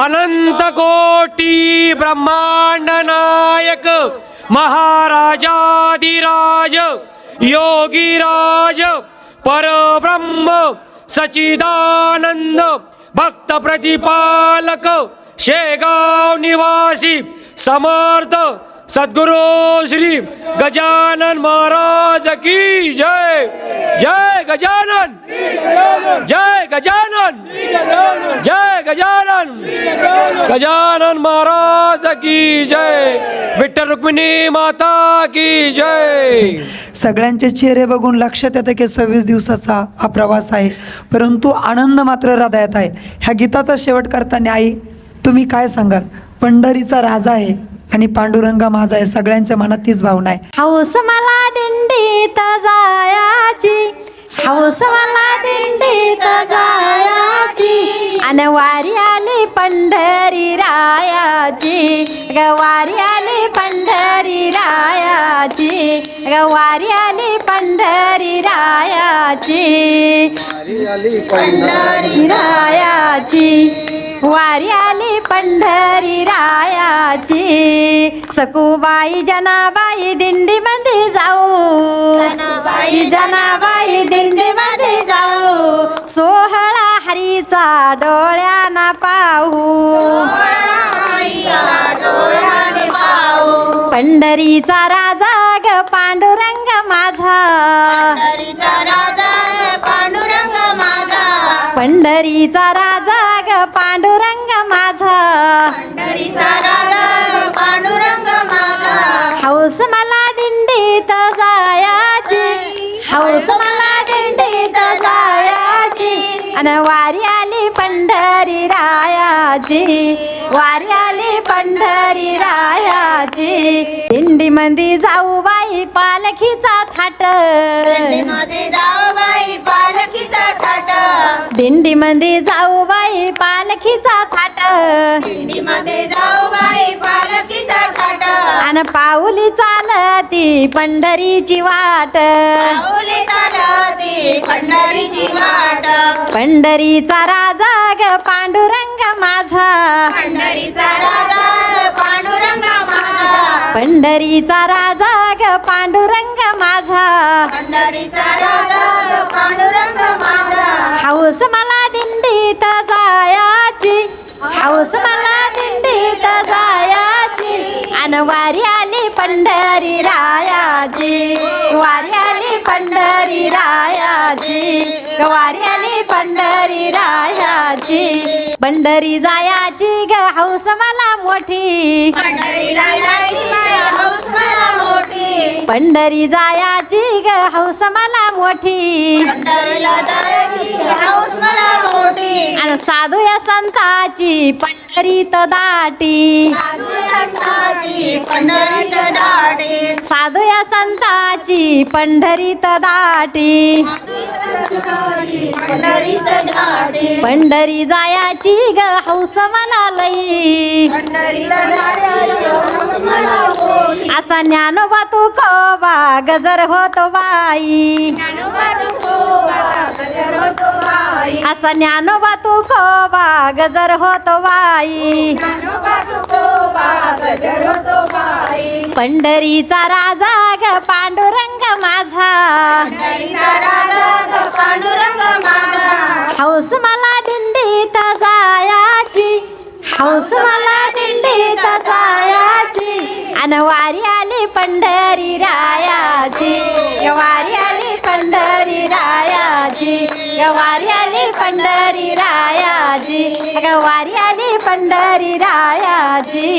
अनंत कोटी ब्रह्मांड नायक महाराजाधिराज योगीराज परब्रह्म सच्चिदानंद भक्त प्रतिपालक शेगाव निवासी समर्थ सद्गुरु श्री गजानन महाराज की जय। जय गजानन, जय गजानन, जय गजानन, गजानन महाराज की जय। विठ्ठल रुक्मिणी माता की जय। सगळ्यांचे चेहरे बघून लक्षात येतं की 26 दिवसाचा हा प्रवास आहे, परंतु आनंद मात्र हृदयात आहे। ह्या गीताचा शेवट करताना आई तुम्ही काय सांगाल? पंढरीचा राजा आहे आणि पांडुरंगा माझा आहे, सगळ्यांच्या मनात तीच भावना आहे। हौस मला दिंडीत जायाची, हौस मला दिंडीत जायाची, अन वारी आली पंढरी रायाची, ग वारी आली पंढरी रायाची, ग वारी आली पंढरी रायाची, पंढरी रायाची, वारी आली पंढरी रायाची। सकुबाई जनाबाई दिंडी मध्ये जाऊ, जनाबाई दिंडी मध्ये जाऊ, सोहळा हरीचा डोळ्याना पाहू, पंढरीचा राजा ग पांडुरंग माझा, पांडुरंग माझा, पंढरीचा राजा ग पांडुरंग माझा, पंढरीचा राजा पांडुरंग माझा। हौस मला दिंडीत जायाची, हौस मला दिंडीत जायाची, अन वारी आली पंढरी रायाची, वारी आली पंढरी रायाची। दिंडी मध्ये जाऊ बाई पालखीचा थाट, दिंडी मध्ये जाऊ बाई पालखीचा थाट, दिंडी मध्ये जाऊ बाई पालखीचा थाट, दिंडी मध्ये जाऊ बाई पालखीचा थाट, अन पाऊली चालती पंढरीची वाट, पाऊली चालती पंढरीची वाट, पंढरीचा राजा ग पांडुरंग माझा, पंढरीचा राजा पांडुरंग माझा, पंढरीचा राजा ग पांडुरंग माझा, पंढरीचा राजा पांडुरंग माझा। हौस मला दिंडीत जायाची, हौस मला दिंडीत जायाची, अन वारी आली पंढरी रायाची, वारी आली पंढरी रायाची, वारी आली पंढरी रायाची। पंढरी जायाची ग हौस मला मोठी, पंढरीला जायची हौस मला मोठी, पंढरी जायाची ग हौस मला मोठी, पंढरीला जायची हौस मला मोठी, आणि साधू या संताची पंढरीत दाटी, साधू या संताची पंढरीत दाटी, साधू या संताची पंढरीत दाटी, पंढरीत दाटी, पंढरी जायाची ग हौस मला लई, पंढरीत असा ज्ञानोबा तुकोबा गजर होतो बाई, असा ज्ञानोबा तुकोबा गजर होतो बाई, पंढरीचा राजा ग पांडुरंग माझा, पांडुरंग माझा। हौस मला दिंडीत जायाची, हौस मला दिंडीत जायाची, अन वारी आली पंढरी रायाची, वारी आली पंढरी रायाची, वारी आली पंढरी रायाची, वारी आली पंढरी रायाची।